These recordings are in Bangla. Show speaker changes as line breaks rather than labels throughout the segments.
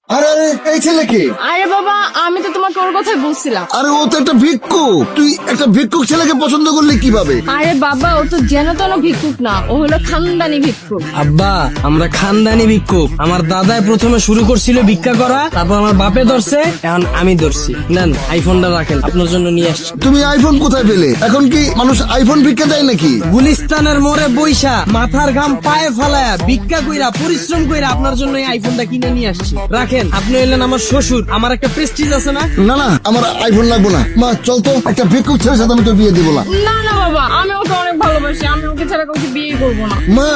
আরে আরে এই ছেলে কে?
আরে বাবা, আমি তো তোমাকে ওর কথাই বলছিলাম।
আরে ও তো একটা ভিক্ষুক, তুই একটা ভিক্ষুক ছেলেকে পছন্দ করলি কিভাবে?
আরে বাবা, ও তো যেন তেন ভিক্ষুক না, ও হলো খানদানি ভিক্ষুক।
আব্বা, আমরা খানদানি ভিক্ষুক। আমার দাদাই প্রথমে শুরু করছিল ভিক্ষা করা, তারপর আমার বাপে ধরছে, এখন আমি ধরছি। নেন, আইফোনটা রাখেন, আপনার জন্য নিয়ে আসছি।
তুমি আইফোন কোথায় পেলে? এখন কি মানুষ আইফোন ভিক্ষা দেয় নাকি?
গুলিস্তানের মোড়ে বইসা মাথার ঘাম পায়ে ফালায়া ভিক্ষা কইরা পরিশ্রম কইরা আপনার জন্য এই আইফোনটা কিনে নিয়ে আসছি। রাখেন, আপনি হইলেন আমার শ্বশুর, আমার একটা প্রেস্টিজ আছে না?
না না, আমার আইফোন লাগবো না। মা চল তো, একটা ভিক্ষুক ছেলের সাথে আমি তোর বিয়ে দিব না।
না না বাবা, আমি ওকে অনেক ভালোবাসি, আমি ওকে ছাড়া কাউকে বিয়ে করবো না।
মা,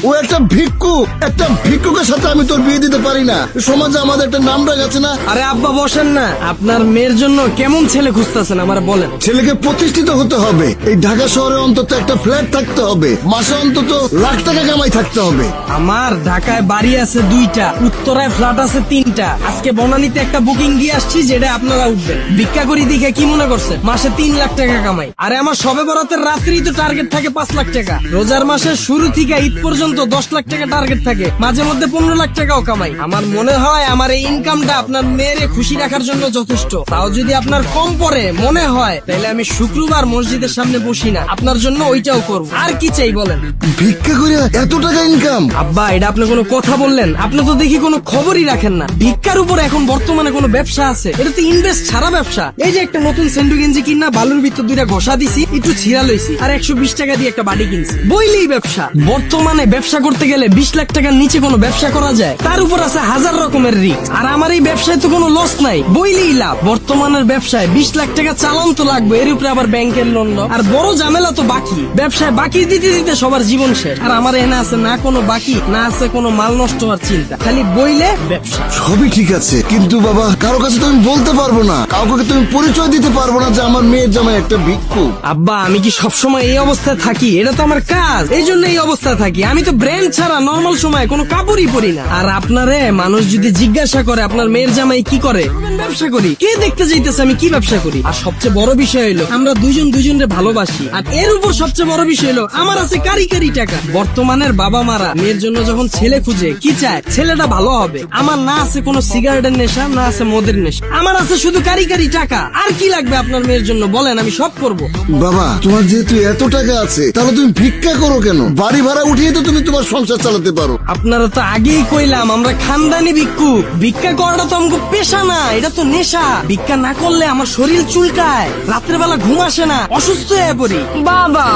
ও একটা ভিক্ষুক, একটা ভিক্ষুকের সাথে আমি তোর বিয়ে দিতে পারি না। সমাজে আমাদের একটা নাম ডাক আছে না?
আরে আব্বা বসেন না, আপনার মেয়ের জন্য কেমন ছেলে খুঁজতেছেন আমার বলেন।
ছেলেকে প্রতিষ্ঠিত হতে হবে, এই ঢাকা শহরে অন্তত একটা ফ্ল্যাট থাকতে হবে, মাসে অন্তত লাখ টাকা কামাই থাকতে হবে।
আমার ঢাকায় বাড়ি আছে 2টা, উত্তরায় ফ্ল্যাট আছে 3টা। আজকে বনানীতে একটা বুকিং দিয়ে আসছি, যেটা আপনারা উঠবেন। ভিক্ষা করি দেখে কি মনে করছে মাসে 3 লাখ টাকা কামাই? আরে আমার সবে বরাতের রাত্রেই তো টার্গেট থাকে 5 লাখ টাকা। রোজার মাসের শুরু থেকে ঈদ পর্যন্ত 10 লাখ টাকা টার্গেট থাকে, মাঝে মধ্যে 15 লাখ টাকাও কামাই। আমার মনে হয় আমার এই ইনকামটা আপনার মেয়েরে খুশি রাখার জন্য যথেষ্ট। তাও যদি আপনার কম পড়ে মনে হয়, তাহলে আমি শুক্রবার মসজিদের সামনে বসি না, আপনার জন্য ওইটাও করব। আর কি চাই বলেন?
ভিক্ষা করে এত টাকা ইনকাম?
আব্বা, এটা আপনি কোনো কথা বললেন? আপনি তো দেখি কোনো খবরই রাখেন না। ভিক্ষার উপর এখন বর্তমানে কোনো ব্যবসা আছে? এটা তো ইনভেস্ট ছাড়া ব্যবসা। এই যে একটা নতুন সেন্ডু গেঞ্জি কিনা বালুর ভিতর 2টা ঘষা দিছি, একটু ছিঁড়া লইছি, আর 120 টাকা দিয়ে একটা বাড়ি কিনছি, বইলেই ব্যবসা। বর্তমানে ব্যবসা করতে গেলে 20 লাখ টাকার নিচে কোনো ব্যবসা করা যায়? তার উপর আছে 1000 রকমের রিস্ক। আর আমার এই ব্যবসায় তো কোনো লস নাই, বইলেই লাভ। বর্তমানের ব্যবসায় 20 লাখ টাকা চালান তো লাগবে, এর উপরে আবার ব্যাংকের লোন। আর বড় ঝামেলা তো বাকি। ব্যবসায় বাকি দিতে দিতে সবার জীবন শেষ। আর আমার এখানে আছে না কোনো বাকি, না আছে কোনো মাল নষ্ট হওয়ার চিন্তা, খালি বইলে ব্যবসা।
সবই ঠিক আছে, কিন্তু বাবা কারো কাছে তো আমি বলতে পারবো না, কাউকে তুমি পরিচয় দিতে পারবো না যে আমার মেয়ের জামাই একটা ভিক্ষুক।
আব্বা, আমি কি সবসময় এই অবস্থায় থাকি? এটা তো আমার কাজ, এই জন্য এই অবস্থায় থাকি। আমি তো ব্র্যান্ড ছাড়া নর্মাল সময় কোনো কাপড়ই পরি না। আর আপনারে মানুষ যদি জিজ্ঞাসা করে আপনার মেয়ের জামাই কি করে, ব্যবসা করি। কে দেখতে চাইতেছে আমি কি ব্যবসা করি? আর সবচেয়ে বড় বিষয় হলো আমরা দুইজন দুইজনকে ভালোবাসি। আর এর উপর সবচেয়ে বড় বিষয় হলো আমার আছে কারি কারি টাকা। বর্তমানের বাবা মারা মেয়ের জন্য যখন ছেলে খুঁজে কি চায়? ছেলেটা ভালো হবে। আমার না আছে কোনো সিগারেটের নেশা, না আছে মদের নেশা, আমার আছে শুধু কারি কারি টাকা। আর কি লাগবে আপনার মেয়ের জন্য বলেন, আমি সব করব।
বাবা, তোমার যেহেতু এত টাকা আছে, তাহলে তুমি ভিক্ষা করো কেন? বাড়ি ভাড়া উঠিয়ে তো তুমি তোমার সংসার চালাতে পারো।
আপনারা তো আগেই কইলাম আমরা খানদানি ভিক্ষুক। ভিক্ষা করাটা তো আমাকে পেশা না, এটা তো নেশা। ভিক্ষা না করলে আমার শরীর চুলকায়, রাত্রেবেলা ঘুম আসে না, অসুস্থ হয়ে পড়ি।
বাবা,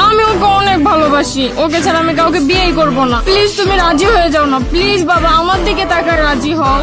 আমি ওকে অনেক ভালোবাসি, ওকে ছাড়া আমি কাউকে বিয়েই করবো না। প্লিজ তুমি রাজি হয়ে যাও না, প্লিজ বাবা, আমার দিকে তাকায় রাজি হও।